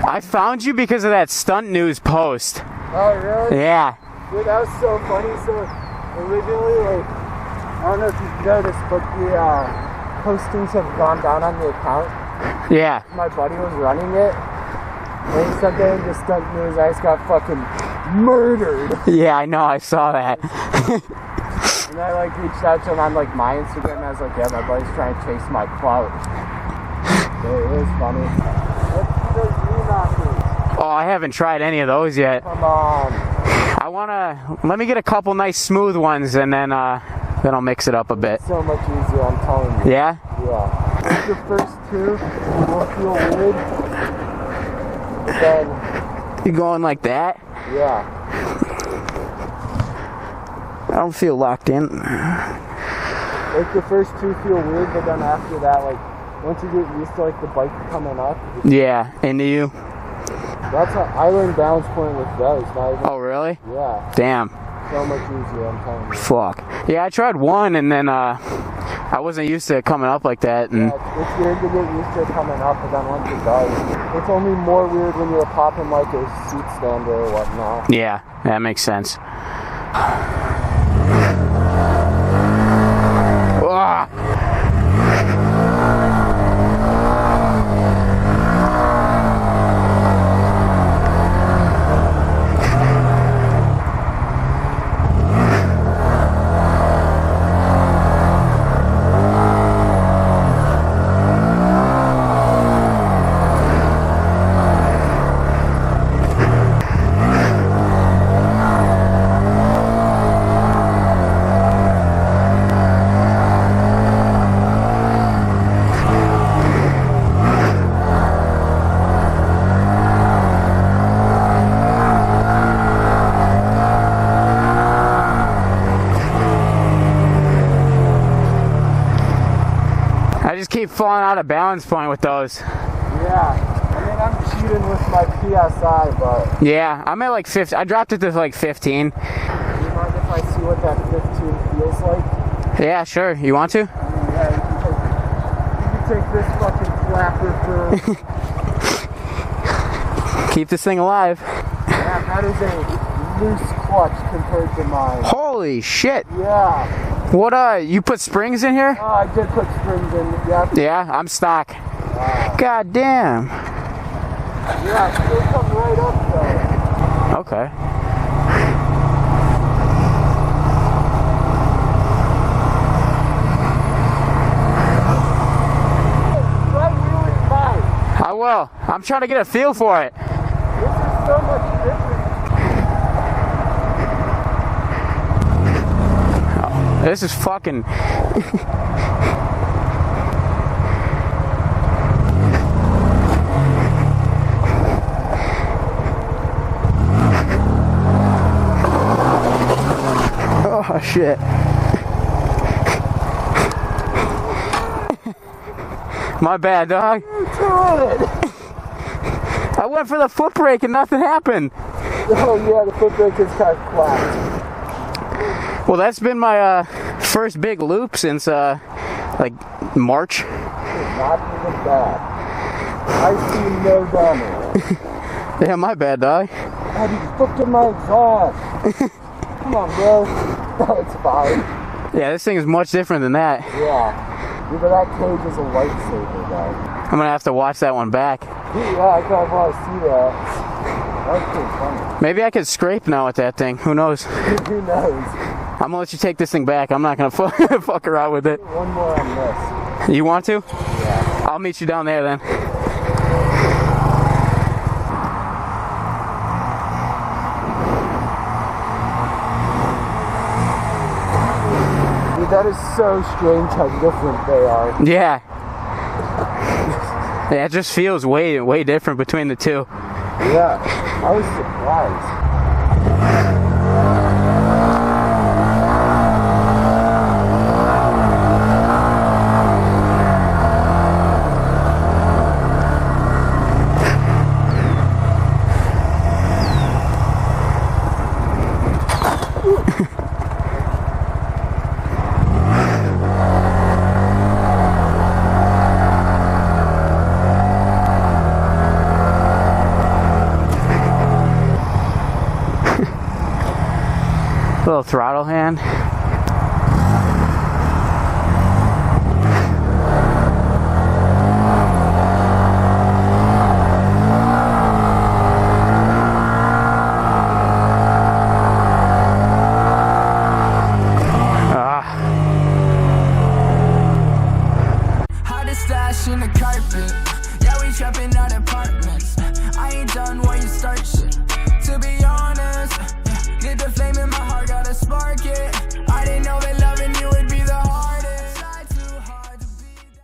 I found you because of that Stunt News post. Oh, really? Yeah. Dude, that was so funny. So, originally, like, I don't know if you've noticed, but the postings have gone down on the account. Yeah. My buddy was running it, and he said there in the Stunt News, I just got fucking murdered. Yeah, I know. I saw that. And I, like, reached out to him on, like, my Instagram, and I was like, yeah, my buddy's trying to chase my clout. It was funny. Let's do those knockers. Oh, I haven't tried any of those yet. Come on. I wanna let me get a couple nice smooth ones, and then I'll mix it up a bit. So much easier, I'm telling you. Yeah? Yeah. The first two will feel weird. Then You going like that? yeah. I don't feel locked in. Like the first two feel weird, but then after that, like once you get used to like the bike coming up. Yeah, into you. That's how I learned balance point with those. Not even, Oh, really? yeah. Damn. So much easier, I'm telling you. Fuck. Yeah, I tried one, and then I wasn't used to it coming up like that. And Yeah, it's weird to get used to it coming up, but then once it does, it's only more weird when you're popping like a seat stand or whatnot. yeah, that makes sense. Ah. I just keep falling out of balance point with those. Yeah. I mean, I'm cheating with my PSI, but Yeah, I'm at like 50. I dropped it to like 15. do you mind if I see what that 15 feels like? Yeah, sure. You want to? Yeah, you can take this fucking flapper for... Keep this thing alive. Yeah, that is a loose clutch compared to mine. Holy shit. Yeah. What, you put springs in here? Oh, I did put springs in, yeah. Yeah, I'm stock. Wow. God damn. Yeah, still come right up though. Okay. Right wheel is mine. I will. I'm trying to get a feel for it. This is so much different. This is fucking... Oh, shit. My bad, dog. I went for the foot brake and nothing happened. Oh yeah, the foot brake is kind of flat. Well, that's been my first big loop since like March. Not even bad. I see no damage. Yeah, my bad, dog. How do you fucked up my exhaust? Come on, bro. No, it's fine. Yeah, this thing is much different than that. Yeah. Either that cage is a lightsaber, though. I'm gonna have to watch that one back. Yeah, I kind of want to see that. That's pretty funny. Maybe I could scrape now with that thing. Who knows? Who knows? I'm gonna let you take this thing back. I'm not gonna fuck around with it. One more on this. You want to? Yeah. I'll meet you down there then. Dude, that is so strange how different they are. Yeah. Yeah, it just feels way different between the two. Yeah. I was surprised. Little throttle hand.